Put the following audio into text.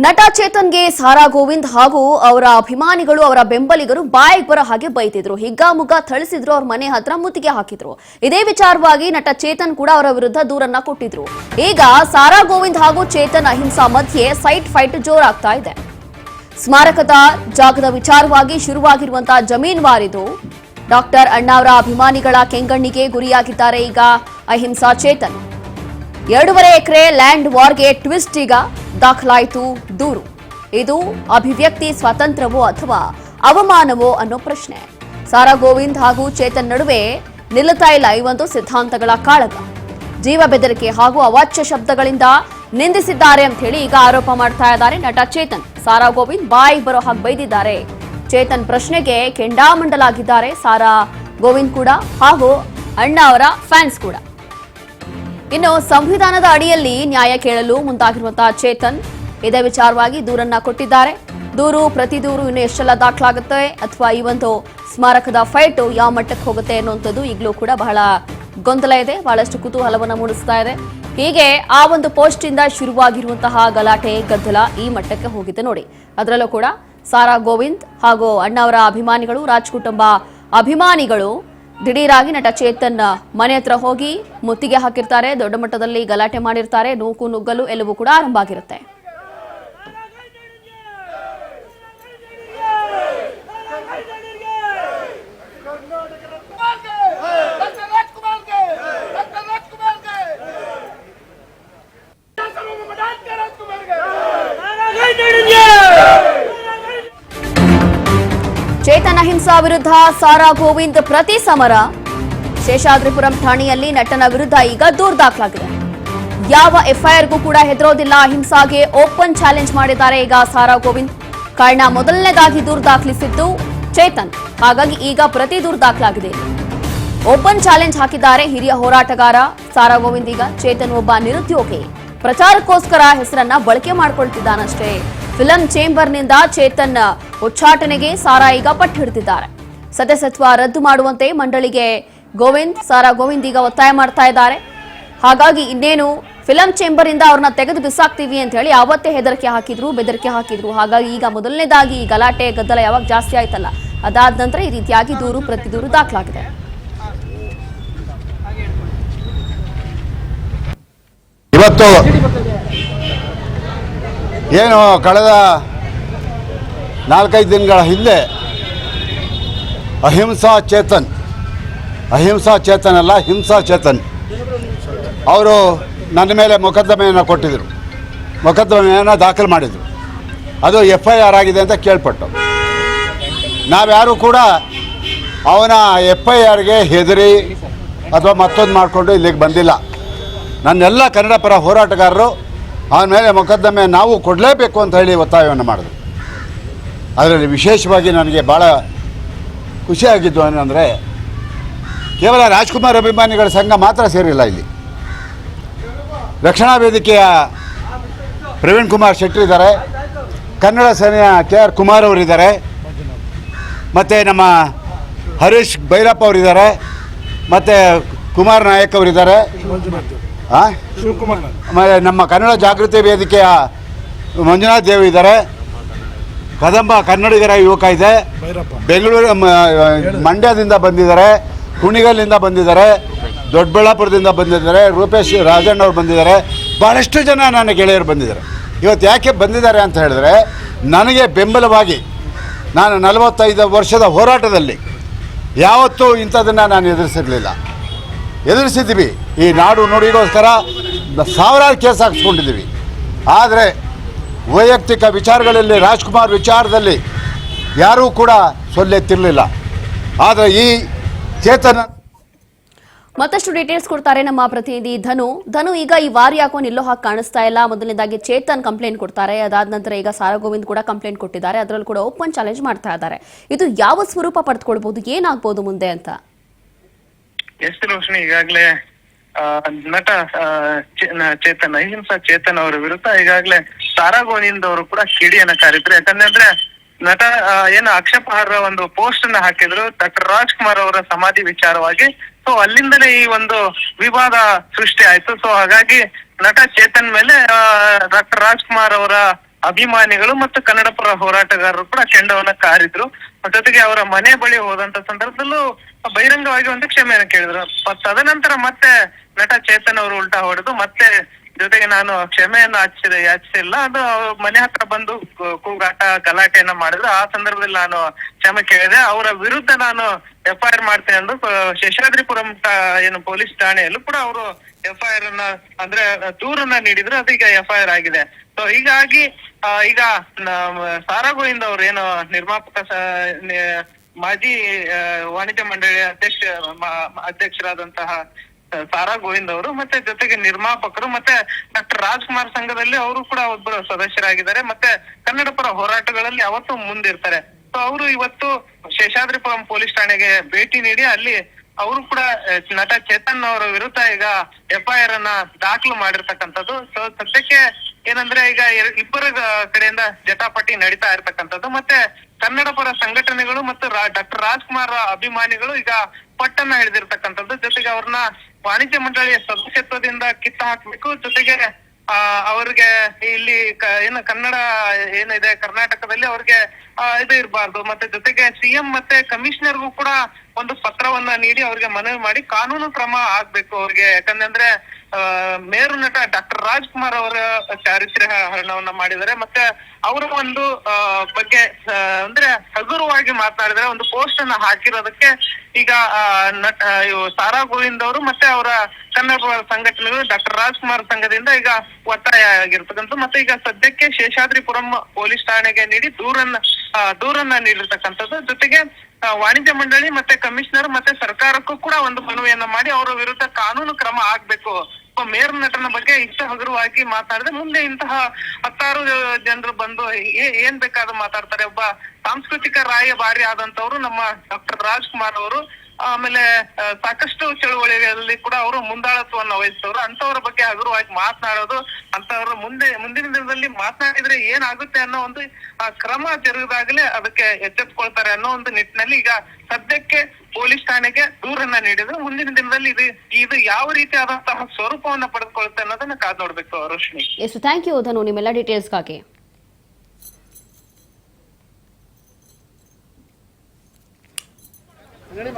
ನಟ ಚೇತನ್ಗೆ ಸಾರಾ ಗೋವಿಂದ್ ಹಾಗೂ ಅವರ ಅಭಿಮಾನಿಗಳು ಅವರ ಬೆಂಬಲಿಗರು ಬಾಯಿಗೆ ಬರೋ ಹಾಗೆ ಬೈತಿದ್ರು, ಹಿಗ್ಗಾಮುಗ್ಗಾ ಥಳಿಸಿದ್ರು, ಅವ್ರ ಮನೆ ಹತ್ರ ಮುತ್ತಿಗೆ ಹಾಕಿದ್ರು. ಇದೇ ವಿಚಾರವಾಗಿ ನಟ ಚೇತನ್ ಕೂಡ ಅವರ ವಿರುದ್ಧ ದೂರನ್ನ ಕೊಟ್ಟಿದ್ರು. ಈಗ ಸಾರಾ ಗೋವಿಂದ್ ಹಾಗೂ ಚೇತನ್ ಅಹಿಂಸಾ ಮಧ್ಯೆ ಸೈಟ್ ಫೈಟ್ ಜೋರಾಗ್ತಾ ಇದೆ. ಸ್ಮಾರಕದ ಜಾಗದ ವಿಚಾರವಾಗಿ ಶುರುವಾಗಿರುವಂತಹ ಜಮೀನ್ ವಾರಿದು ಡಾಕ್ಟರ್ ಅಣ್ಣಾವರ ಅಭಿಮಾನಿಗಳ ಕೆಂಗಣ್ಣಿಗೆ ಗುರಿಯಾಗಿದ್ದಾರೆ ಈಗ ಅಹಿಂಸಾ ಚೇತನ್. 2.5 ಎಕರೆ ಲ್ಯಾಂಡ್ ವಾರ್ಗೆ ಟ್ವಿಸ್ಟ್ ಈಗ ದಾಖಲಾಯಿತು ದೂರು. ಇದು ಅಭಿವ್ಯಕ್ತಿ ಸ್ವಾತಂತ್ರ್ಯವೋ ಅಥವಾ ಅವಮಾನವೋ ಅನ್ನೋ ಪ್ರಶ್ನೆ. ಸಾರಾ ಗೋವಿಂದ್ ಹಾಗೂ ಚೇತನ್ ನಡುವೆ ನಿಲ್ಲುತ್ತಾ ಇಲ್ಲ ಈ ಒಂದು ಸಿದ್ಧಾಂತಗಳ ಕಾಳಗ. ಜೀವ ಬೆದರಿಕೆ ಹಾಗೂ ಅವಾಚ್ಯ ಶಬ್ದಗಳಿಂದ ನಿಂದಿಸಿದ್ದಾರೆ ಅಂತ ಹೇಳಿ ಈಗ ಆರೋಪ ಮಾಡ್ತಾ ಇದ್ದಾರೆ ನಟ ಚೇತನ್. ಸಾರಾ ಗೋವಿಂದ್ ಬಾಯಿ ಬರೋ ಹಾಗೆ ಬೈದಿದ್ದಾರೆ. ಚೇತನ್ ಪ್ರಶ್ನೆಗೆ ಕೆಂಡಾಮಂಡಲಾಗಿದ್ದಾರೆ ಸಾರಾ ಗೋವಿಂದ್ ಕೂಡ ಹಾಗೂ ಅಣ್ಣ ಅವರ ಫ್ಯಾನ್ಸ್ ಕೂಡ. ಇನ್ನು ಸಂವಿಧಾನದ ಅಡಿಯಲ್ಲಿ ನ್ಯಾಯ ಕೇಳಲು ಮುಂದಾಗಿರುವಂತಹ ಚೇತನ್ ಇದೇ ವಿಚಾರವಾಗಿ ದೂರನ್ನ ಕೊಟ್ಟಿದ್ದಾರೆ. ದೂರು ಪ್ರತಿ ದೂರು ಇನ್ನು ಎಷ್ಟೆಲ್ಲ ದಾಖಲಾಗುತ್ತೆ ಅಥವಾ ಈ ಒಂದು ಸ್ಮಾರಕದ ಫೈಟ್ ಯಾವ ಮಟ್ಟಕ್ಕೆ ಹೋಗುತ್ತೆ ಅನ್ನುವಂಥದ್ದು ಈಗಲೂ ಕೂಡ ಬಹಳ ಗೊಂದಲ ಇದೆ, ಬಹಳಷ್ಟು ಕುತೂಹಲವನ್ನ ಮೂಡಿಸ್ತಾ ಇದೆ. ಹೀಗೆ ಆ ಒಂದು ಪೋಸ್ಟ್ ಇಂದ ಶುರುವಾಗಿರುವಂತಹ ಗಲಾಟೆ ಗದ್ದಲ ಈ ಮಟ್ಟಕ್ಕೆ ಹೋಗಿದೆ ನೋಡಿ. ಅದರಲ್ಲೂ ಕೂಡ ಸಾರಾ ಗೋವಿಂದ್ ಹಾಗೂ ಅಣ್ಣವರ ಅಭಿಮಾನಿಗಳು, ರಾಜ್ ಕುಟುಂಬ ಅಭಿಮಾನಿಗಳು ದಿಢೀರಾಗಿ ನಟ ಚೇತನ್ ಮನೆ ಹತ್ರ ಹೋಗಿ ಮುತ್ತಿಗೆ ಹಾಕಿರ್ತಾರೆ. ದೊಡ್ಡ ಮಟ್ಟದಲ್ಲಿ ಗಲಾಟೆ ಮಾಡಿರ್ತಾರೆ. ನೂಕು ನುಗ್ಗಲು ಎಲ್ಲವೂ ಕೂಡ ಆರಂಭ ಆಗಿರುತ್ತೆ. ಚೇತನ್ ಅಹಿಂಸಾ ವಿರುದ್ಧ ಸಾರಾ ಗೋವಿಂದ್ ಪ್ರತಿ ಸಮರ. ಶೇಷಾದ್ರಿಪುರಂ ಠಾಣೆಯಲ್ಲಿ ನಟನ ವಿರುದ್ಧ ಈಗ ದೂರು ದಾಖಲಾಗಿದೆ. ಯಾವ ಎಫ್ಐಆರ್ಗೂ ಕೂಡ ಹೆದರೋದಿಲ್ಲ, ಅಹಿಂಸಾಗೆ ಓಪನ್ ಚಾಲೆಂಜ್ ಮಾಡಿದ್ದಾರೆ ಈಗ ಸಾರಾ ಗೋವಿಂದ್. ಕಾರಣ ಮೊದಲನೇದಾಗಿ ದೂರು ದಾಖಲಿಸಿದ್ದು ಚೇತನ್, ಹಾಗಾಗಿ ಈಗ ಪ್ರತಿ ದೂರು ದಾಖಲಾಗಿದೆ. ಓಪನ್ ಚಾಲೆಂಜ್ ಹಾಕಿದ್ದಾರೆ ಹಿರಿಯ ಹೋರಾಟಗಾರ ಸಾರಾ ಗೋವಿಂದ್. ಈಗ ಚೇತನ್ ಒಬ್ಬ ನಿರುದ್ಯೋಗಿ, ಪ್ರಚಾರಕ್ಕೋಸ್ಕರ ಹೆಸರನ್ನ ಬಳಕೆ ಮಾಡಿಕೊಳ್ತಿದ್ದಾನಷ್ಟೇ. ಫಿಲಂ ಚೇಂಬರ್ನಿಂದ ಚೇತನ್ ಉಚ್ಚಾಟನೆಗೆ ಸಾರಾ ಈಗ ಪಟ್ಟು ಹಿಡಿದಿದ್ದಾರೆ. ಸದಸ್ಯತ್ವ ರದ್ದು ಮಾಡುವಂತೆ ಮಂಡಳಿಗೆ ಸಾರಾ ಗೋವಿಂದ್ ಈಗ ಒತ್ತಾಯ ಮಾಡ್ತಾ ಇದ್ದಾರೆ. ಹಾಗಾಗಿ ಇನ್ನೇನು ಫಿಲಂ ಚೇಂಬರ್ ಇಂದ ಅವ್ರನ್ನ ತೆಗೆದು ಬಿಸಾಕ್ತೀವಿ ಅಂತ ಹೇಳಿ ಅವತ್ತೇ ಬೆದರಿಕೆ ಹಾಕಿದ್ರು. ಹಾಗಾಗಿ ಈಗ ಮೊದಲನೇದಾಗಿ ಗಲಾಟೆ ಗದ್ದಲ ಯಾವಾಗ ಜಾಸ್ತಿ ಆಯ್ತಲ್ಲ, ಅದಾದ ನಂತರ ಈ ರೀತಿಯಾಗಿ ದೂರು ಪ್ರತಿ ದೂರು ದಾಖಲಾಗಿದೆ. ಇವತ್ತು ಏನು ಕಳೆದ 4-5 ದಿನಗಳ ಹಿಂದೆ ಅಹಿಂಸಾ ಚೇತನ್ ಅಲ್ಲ, ಹಿಂಸಾ ಚೇತನ್ ಅವರು ನನ್ನ ಮೇಲೆ ಮೊಕದ್ದಮೆಯನ್ನು ಕೊಟ್ಟಿದ್ದರು, ಮೊಕದ್ದಮೆಯನ್ನು ದಾಖಲು ಮಾಡಿದರು. ಅದು FIR ಆಗಿದೆ ಅಂತ ಕೇಳ್ಪಟ್ಟು ನಾವ್ಯಾರೂ ಕೂಡ ಅವನ FIRಗೆ ಹೆದರಿ ಅಥವಾ ಮತ್ತೊಂದು ಮಾಡಿಕೊಂಡು ಇಲ್ಲಿಗೆ ಬಂದಿಲ್ಲ. ನನ್ನೆಲ್ಲ ಕನ್ನಡ ಪರ ಹೋರಾಟಗಾರರು ಅವನ ಮೇಲೆ ಮೊಕದ್ದಮೆ ನಾವು ಕೊಡಲೇಬೇಕು ಅಂತ ಹೇಳಿ ಒತ್ತಾಯವನ್ನು ಮಾಡಿದ್ರು. ಅದರಲ್ಲಿ ವಿಶೇಷವಾಗಿ ನನಗೆ ಭಾಳ ಖುಷಿಯಾಗಿದ್ದು ಏನಂದರೆ, ಕೇವಲ ರಾಜ್ಕುಮಾರ್ ಅಭಿಮಾನಿಗಳ ಸಂಘ ಮಾತ್ರ ಸೇರಿಲ್ಲ ಇಲ್ಲಿ. ರಕ್ಷಣಾ ವೇದಿಕೆಯ ಪ್ರವೀಣ್ ಕುಮಾರ್ ಶೆಟ್ಟಿ ಇದ್ದಾರೆ, ಕನ್ನಡ ಸೇನೆಯ KR ಕುಮಾರ್ ಅವರಿದ್ದಾರೆ, ಮತ್ತು ನಮ್ಮ ಹರೀಶ್ ಭೈರಪ್ಪ ಅವರಿದ್ದಾರೆ, ಮತ್ತು ಕುಮಾರ್ ನಾಯಕ್ ಅವರಿದ್ದಾರೆ, ಆಮೇಲೆ ನಮ್ಮ ಕನ್ನಡ ಜಾಗೃತಿ ವೇದಿಕೆಯ ಮಂಜುನಾಥ್ ದೇವ್ ಇದ್ದಾರೆ, ಕದಂಬ ಕನ್ನಡಿಗರ ಯುವಕ ಇದೆ, ಬೆಂಗಳೂರು ಮಂಡ್ಯದಿಂದ ಬಂದಿದ್ದಾರೆ, ಕುಣಿಗಲ್ಲಿಂದ ಬಂದಿದ್ದಾರೆ, ದೊಡ್ಡಬಳ್ಳಾಪುರದಿಂದ ಬಂದಿದ್ದಾರೆ, ರೂಪೇಶ್ ರಾಜಣ್ಣ ಅವರು ಬಂದಿದ್ದಾರೆ, ಭಾಳಷ್ಟು ಜನ ನನ್ನ ಗೆಳೆಯರು ಬಂದಿದ್ದಾರೆ. ಇವತ್ತು ಯಾಕೆ ಬಂದಿದ್ದಾರೆ ಅಂತ ಹೇಳಿದ್ರೆ, ನನಗೆ ಬೆಂಬಲವಾಗಿ ನಾನು 45 ವರ್ಷದ ಹೋರಾಟದಲ್ಲಿ ಯಾವತ್ತೂ ಇಂಥದನ್ನು ನಾನು ಎದುರಿಸಿದ್ದೀವಿ. ಈ ನಾಡು ನುಡಿಗೋಸ್ಕರ ಸಾವಿರಾರು ಕೇಸ್ ಹಾಕಿಸ್ಕೊಂಡಿದ್ದೀವಿ. ಆದರೆ ವೈಯಕ್ತಿಕ ವಿಚಾರಗಳಲ್ಲಿ, ರಾಜ್ಕುಮಾರ್ ವಿಚಾರದಲ್ಲಿ ಯಾರೂ ಕೂಡ ಸೊಲ್ಲೆತ್ತಿರಲಿಲ್ಲ. ಆದರೆ ಈ ಚೇತನ ಮತ್ತಷ್ಟು ಡೀಟೇಲ್ಸ್ ಕೊಡ್ತಾರೆ ನಮ್ಮ ಪ್ರತಿನಿಧಿ ಧನು. ಈಗ ಈ ವಾರ ಯಾಕೋ ನಿಲ್ಲೋ ಹಾಗೆ ಕಾಣಿಸ್ತಾ ಇಲ್ಲ. ಮೊದಲನೇದಾಗಿ ಚೇತನ್ ಕಂಪ್ಲೇಂಟ್ ಕೊಡ್ತಾರೆ, ಅದಾದ ನಂತರ ಈಗ ಸಾರಾ ಗೋವಿಂದ್ ಕೂಡ ಕಂಪ್ಲೇಂಟ್ ಕೊಟ್ಟಿದ್ದಾರೆ. ಅದರಲ್ಲೂ ಕೂಡ ಓಪನ್ ಚಾಲೆಂಜ್ ಮಾಡ್ತಾ ಇದ್ದಾರೆ. ಇದು ಯಾವ ಸ್ವರೂಪ ಪಡೆದುಕೊಳ್ಬಹುದು, ಏನಾಗ್ಬೋದು ಮುಂದೆ ಅಂತ? ಎಷ್ಟು ರೋಷಿನಿ, ಈಗಾಗಲೇ ನಟ ಚೇತನ್ ಅಹಿಂಸಾ ಚೇತನ್ ಅವರ ವಿರುದ್ಧ ಈಗಾಗಲೇ ಸಾರಾ ಗೋವಿಂದ್ ಅವರು ಕೂಡ ಕಿಡಿಯನ್ನ ಕಾರಿದ್ರು. ಯಾಕಂದ್ರೆ ನಟ ಏನು ಆಕ್ಷೇಪಾರ್ಹ ಒಂದು ಪೋಸ್ಟ್ ಅನ್ನ ಹಾಕಿದ್ರು ಡಾಕ್ಟರ್ ರಾಜ್ಕುಮಾರ್ ಅವರ ಸಮಾಧಿ ವಿಚಾರವಾಗಿ. ಸೊ ಅಲ್ಲಿಂದಲೇ ಈ ಒಂದು ವಿವಾದ ಸೃಷ್ಟಿ ಆಯ್ತು. ಸೊ ಹಾಗಾಗಿ ನಟ ಚೇತನ್ ಮೇಲೆ ಡಾಕ್ಟರ್ ರಾಜ್ಕುಮಾರ್ ಅವರ ಅಭಿಮಾನಿಗಳು ಮತ್ತು ಕನ್ನಡ ಪರ ಹೋರಾಟಗಾರರು ಕೂಡ ಕೆಂಡವನ್ನ ಕಾರಿದ್ರು. ಜೊತೆಗೆ ಅವರ ಮನೆ ಬಳಿ ಹೋದಂತ ಸಂದರ್ಭದಲ್ಲೂ ಬಹಿರಂಗವಾಗಿ ಒಂದು ಕ್ಷಮೆಯನ್ನು ಕೇಳಿದ್ರು. ತದನಂತರ ಮತ್ತೆ ನಟ ಚೇತನ್ ಅವರು ಉಲ್ಟಾ ಹೊಡೆದು ಮತ್ತೆ ಜೊತೆಗೆ ನಾನು ಕ್ಷಮೆಯನ್ನು ಯಾಚಿಸಿಲ್ಲ, ಅದು ಮನೆ ಹತ್ರ ಬಂದು ಕೂಗಾಟ ಗಲಾಟೆಯನ್ನ ಮಾಡಿದ್ರು. ಆ ಸಂದರ್ಭದಲ್ಲಿ ನಾನು ಕ್ಷಮೆ ಕೇಳಿದೆ. ಅವರ ವಿರುದ್ಧ ನಾನು FIR ಮಾಡ್ತೇನೆ ಎಂದು ಶೇಷಾದ್ರಿಪುರಂ ಏನು ಪೊಲೀಸ್ ಠಾಣೆಯಲ್ಲೂ ಕೂಡ ಅವರು FIR ಅನ್ನ ಅಂದ್ರೆ ದೂರನ್ನ ನೀಡಿದ್ರು. ಅದೀಗ FIR ಆಗಿದೆ. ಸೊ ಹೀಗಾಗಿ ಈಗ ಸಾರಾ ಗೋವಿಂದ್ ಅವರು ಏನು ನಿರ್ಮಾಪಕ ಮಾಜಿ ವಾಣಿಜ್ಯ ಮಂಡಳಿ ಅಧ್ಯಕ್ಷರಾದಂತಹ ಸಾರಾ ಗೋವಿಂದ್ ಅವರು ಮತ್ತೆ ಜೊತೆಗೆ ನಿರ್ಮಾಪಕರು ಮತ್ತೆ ಡಾಕ್ಟರ್ ರಾಜ್ಕುಮಾರ್ ಸಂಘದಲ್ಲಿ ಅವರು ಕೂಡ ಒಬ್ಬರು ಸದಸ್ಯರಾಗಿದ್ದಾರೆ. ಮತ್ತೆ ಕನ್ನಡ ಪರ ಹೋರಾಟಗಳಲ್ಲಿ ಯಾವತ್ತೂ ಮುಂದಿರ್ತಾರೆ. ಸೊ ಅವರು ಇವತ್ತು ಶೇಷಾದ್ರಿಪುರಂ ಪೊಲೀಸ್ ಠಾಣೆಗೆ ಭೇಟಿ ನೀಡಿ ಅಲ್ಲಿ ಅವರು ಕೂಡ ನಟ ಚೇತನ್ ಅವರ ವಿರುದ್ಧ ಈಗ FIR ಅನ್ನ ದಾಖಲು ಮಾಡಿರ್ತಕ್ಕಂಥದ್ದು. ಸೊ ಸದ್ಯಕ್ಕೆ ಏನಂದ್ರೆ ಈಗ ಇಬ್ಬರ ಕಡೆಯಿಂದ ಜಟಾಪಟಿ ನಡೀತಾ ಇರ್ತಕ್ಕಂಥದ್ದು. ಮತ್ತೆ ಕನ್ನಡ ಪರ ಸಂಘಟನೆಗಳು ಮತ್ತು ಡಾಕ್ಟರ್ ರಾಜ್ಕುಮಾರ್ ಅಭಿಮಾನಿಗಳು ಈಗ ಪಟ್ಟನ್ನ ಹಿಡಿದಿರ್ತಕ್ಕಂಥದ್ದು. ಜೊತೆಗೆ ಅವ್ರನ್ನ ವಾಣಿಜ್ಯ ಮಂಡಳಿಯ ಸದಸ್ಯತ್ವದಿಂದ ಕಿತ್ತ ಹಾಕ್ಬೇಕು. ಜೊತೆಗೆ ಅವ್ರಿಗೆ ಇಲ್ಲಿ ಏನು ಕನ್ನಡ ಏನಿದೆ ಕರ್ನಾಟಕದಲ್ಲಿ ಅವ್ರಿಗೆ ಇದು ಇರಬಾರ್ದು. ಮತ್ತೆ ಜೊತೆಗೆ CM ಮತ್ತೆ ಕಮಿಷನರ್ಗೂ ಕೂಡ ಒಂದು ಪತ್ರವನ್ನ ನೀಡಿ ಅವ್ರಿಗೆ ಮನವಿ ಮಾಡಿ ಕಾನೂನು ಕ್ರಮ ಆಗ್ಬೇಕು ಅವ್ರಿಗೆ. ಯಾಕಂದ್ರೆ ಮೇರು ನಟ ಡಾಕ್ಟರ್ ರಾಜ್ಕುಮಾರ್ ಅವರ ಚಾರಿತ್ರ್ಯ ಹರಣವನ್ನ ಮಾಡಿದ್ದಾರೆ. ಮತ್ತೆ ಅವರ ಒಂದು ಬಗ್ಗೆ ಅಂದ್ರೆ ಹಗುರವಾಗಿ ಮಾತನಾಡಿದ್ರೆ ಒಂದು ಪೋಸ್ಟ್ ಅನ್ನ ಹಾಕಿರೋದಕ್ಕೆ ಈಗ ಸಾರಾ ಗೋವಿಂದ್ ಅವರು ಮತ್ತೆ ಅವರ ಕನ್ನಡ ಸಂಘಟನೆಗಳು ಡಾಕ್ಟರ್ ರಾಜ್ಕುಮಾರ್ ಸಂಘದಿಂದ ಈಗ ಒತ್ತಾಯ ಆಗಿರ್ತಕ್ಕಂಥ. ಮತ್ತೆ ಈಗ ಸದ್ಯಕ್ಕೆ ಶೇಷಾದ್ರಿಪುರಂ ಪೊಲೀಸ್ ಠಾಣೆಗೆ ನೀಡಿ ದೂರನ್ನ ನೀಡಿರ್ತಕ್ಕಂಥದ್ದು. ಜೊತೆಗೆ ವಾಣಿಜ್ಯ ಮಂಡಳಿ ಮತ್ತೆ ಕಮಿಷನರ್ ಮತ್ತೆ ಸರ್ಕಾರಕ್ಕೂ ಕೂಡ ಒಂದು ಮನವಿಯನ್ನ ಮಾಡಿ ಅವರ ವಿರುದ್ಧ ಕಾನೂನು ಕ್ರಮ ಆಗ್ಬೇಕು. ಮೇಯರ್ ನಟನ ಬಗ್ಗೆ ಇಷ್ಟ ಹಗುರವಾಗಿ ಮಾತಾಡಿದ್ರೆ ಮುಂದೆ ಇಂತಹ 10 ಜನರು ಬಂದು ಏನ್ ಬೇಕಾದ್ರೂ ಮಾತಾಡ್ತಾರೆ. ಒಬ್ಬ ಸಾಂಸ್ಕೃತಿಕ ರಾಯಭಾರಿ ಆದಂತವ್ರು ನಮ್ಮ ಡಾಕ್ಟರ್ ರಾಜ್ಕುಮಾರ್ ಅವರು, ಆಮೇಲೆ ಸಾಕಷ್ಟು ಚಳುವಳಿಗಳಲ್ಲಿ ಕೂಡ ಅವರು ಮುಂದಾಳತ್ವವನ್ನು ವಹಿಸಿದವರು. ಅಂತವರ ಬಗ್ಗೆ ಹಗುರವಾಗಿ ಮಾತನಾಡೋದು, ಅಂತವರು ಮುಂದಿನ ದಿನದಲ್ಲಿ ಮಾತನಾಡಿದ್ರೆ ಏನಾಗುತ್ತೆ ಅನ್ನೋ ಒಂದು ಕ್ರಮ ಜರುಗಿದಾಗಲೇ ಅದಕ್ಕೆ ಎಚ್ಚೆತ್ಕೊಳ್ತಾರೆ ಅನ್ನೋ ಒಂದು ನಿಟ್ಟಿನಲ್ಲಿ ಈಗ ಸದ್ಯಕ್ಕೆ ಪೊಲೀಸ್ ಠಾಣೆಗೆ ದೂರನ್ನ ನೀಡಿದ್ರು. ಮುಂದಿನ ದಿನದಲ್ಲಿ ಇದು ಯಾವ ರೀತಿಯಾದಂತಹ ಸ್ವರೂಪವನ್ನ ಪಡೆದುಕೊಳ್ಳುತ್ತೆ ಅನ್ನೋದನ್ನ ಕಾದ್ ನೋಡ್ಬೇಕು ರೋಶ್ನಿ. ಎಷ್ಟು ಥ್ಯಾಂಕ್ ಯು ಧನು ನಿಮ್ಮೆಲ್ಲ ಡೀಟೇಲ್ಸ್ಗಾಗಿ. ನಡಿ